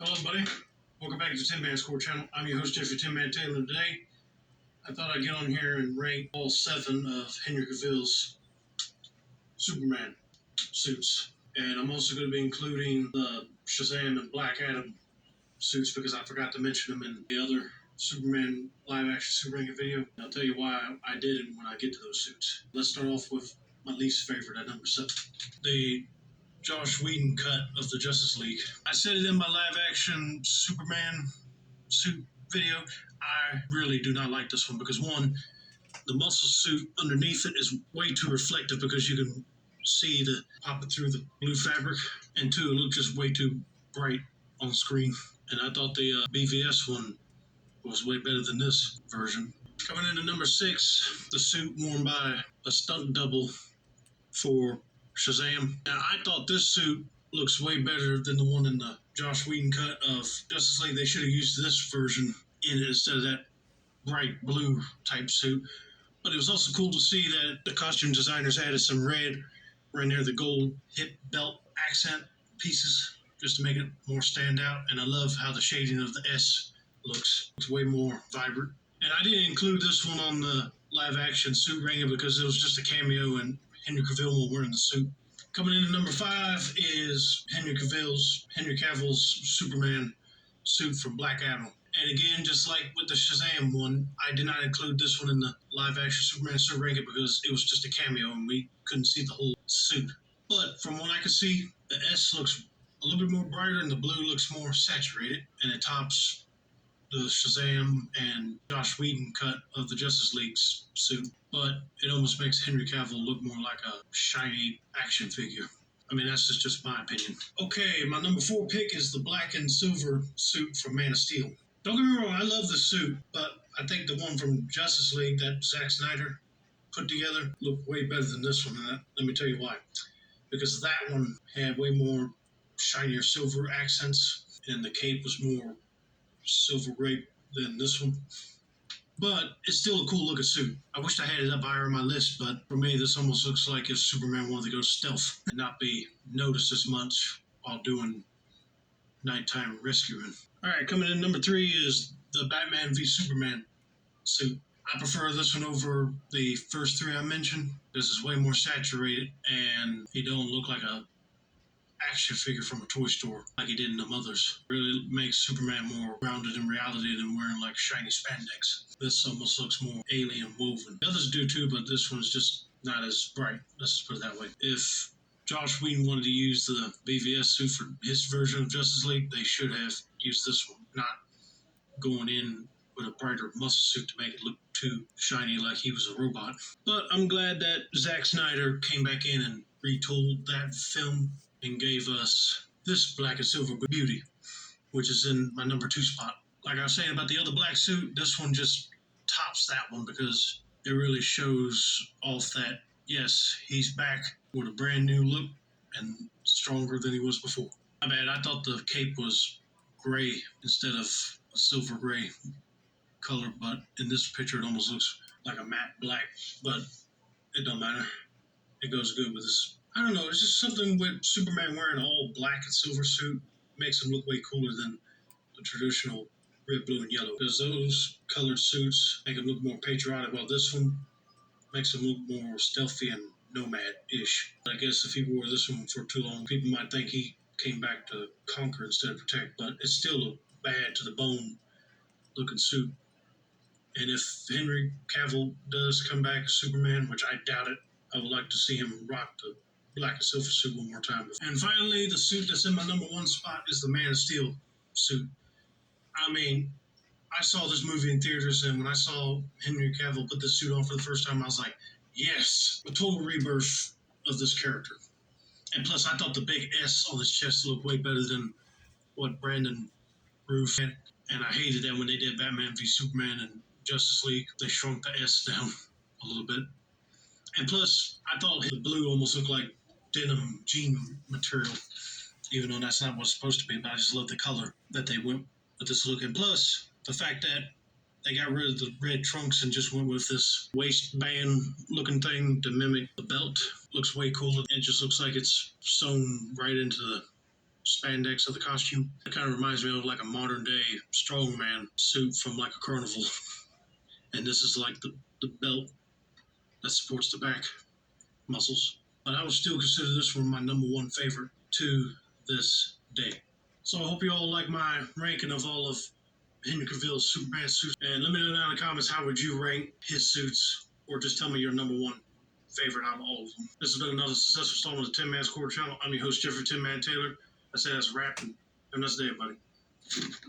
Hello, buddy. Welcome back to the Tinmans Core channel. I'm your host, Jeffrey Tinman Taylor. Today, I thought I'd get on here and rank all 7 of Henry Cavill's Superman suits. And I'm also going to be including the Shazam and Black Adam suits because I forgot to mention them in the other Superman live-action Super Ranking video. And I'll tell you why I did it when I get to those suits. Let's start off with my least favorite at number 7. The Josh Whedon cut of the Justice League. I said it in my live-action Superman suit video. I really do not like this one because, one, the muscle suit underneath it is way too reflective because you can see the pop it through the blue fabric, and two, it looked just way too bright on screen. And I thought the BVS one was way better than this version. Coming into number 6, the suit worn by a stunt double for Shazam. Now, I thought this suit looks way better than the one in the Josh Whedon cut of Justice League. They should have used this version in it instead of that bright blue type suit. But it was also cool to see that the costume designers added some red right near the gold hip belt accent pieces just to make it more stand out. And I love how the shading of the S looks. It's way more vibrant. And I didn't include this one on the live action suit ranking because it was just a cameo and Henry Cavill wearing the suit. Coming in at number 5 is Henry Cavill's Superman suit from Black Adam. And again, just like with the Shazam one, I did not include this one in the live-action Superman suit ranking because it was just a cameo and we couldn't see the whole suit. But from what I could see, the S looks a little bit more brighter and the blue looks more saturated, and it tops the Shazam and Josh Whedon cut of the Justice League's suit, but it almost makes Henry Cavill look more like a shiny action figure. I mean, that's just my opinion. Okay, my number 4 pick is the black and silver suit from Man of Steel. Don't get me wrong, I love the suit, but I think the one from Justice League that Zack Snyder put together looked way better than this one, and let me tell you why. Because that one had way more shinier silver accents, and the cape was more silver gray than this one, but it's still a cool looking suit. I wish I had it up higher on my list, but for me this almost looks like if Superman wanted to go stealth and not be noticed as much while doing nighttime rescuing. Alright, coming in number 3 is the Batman v Superman suit. I prefer this one over the first 3 I mentioned. This is way more saturated and he don't look like a action figure from a toy store like he did in the others. Really makes Superman more grounded in reality than wearing like shiny spandex. This almost looks more alien woven. The others do too, but this one's just not as bright. Let's just put it that way. If Josh Whedon wanted to use the BVS suit for his version of Justice League, they should have used this one, not going in with a brighter muscle suit to make it look too shiny like he was a robot. But I'm glad that Zack Snyder came back in and retooled that film and gave us this black and silver beauty, which is in my number 2 spot. Like I was saying about the other black suit, this one just tops that one because it really shows off that, yes, he's back with a brand new look and stronger than he was before. My bad, I thought the cape was gray instead of a silver gray color, but in this picture it almost looks like a matte black, but it don't matter. It goes good with this. I don't know, it's just something with Superman wearing an all black and silver suit makes him look way cooler than the traditional red, blue, and yellow. Because those colored suits make him look more patriotic, while this one makes him look more stealthy and nomad-ish. I guess if he wore this one for too long, people might think he came back to conquer instead of protect, but it's still a bad to the bone looking suit. And if Henry Cavill does come back as Superman, which I doubt it, I would like to see him rock the black and silver suit one more time. And finally, the suit that's in my number 1 spot is the Man of Steel suit. I mean, I saw this movie in theaters, and when I saw Henry Cavill put this suit on for the first time, I was like, yes, a total rebirth of this character. And plus, I thought the big S on his chest looked way better than what Brandon Routh had. And I hated that when they did Batman v Superman and Justice League, they shrunk the S down a little bit. And plus, I thought the blue almost looked like denim jean material, even though that's not what it's supposed to be, but I just love the color that they went with this look. And plus, the fact that they got rid of the red trunks and just went with this waistband looking thing to mimic the belt looks way cooler. It just looks like it's sewn right into the spandex of the costume. It kind of reminds me of like a modern day strongman suit from like a carnival. And this is like the belt that supports the back muscles. But I would still consider this one my number one favorite to this day. So I hope you all like my ranking of all of Henry Cavill's Superman suits. And let me know down in the comments how would you rank his suits, or just tell me your number one favorite out of all of them. This has been another successful installment of the Tinmans Core channel. I'm your host, Jeffrey Tinman Taylor. I say that's a wrap, and have a nice day, everybody.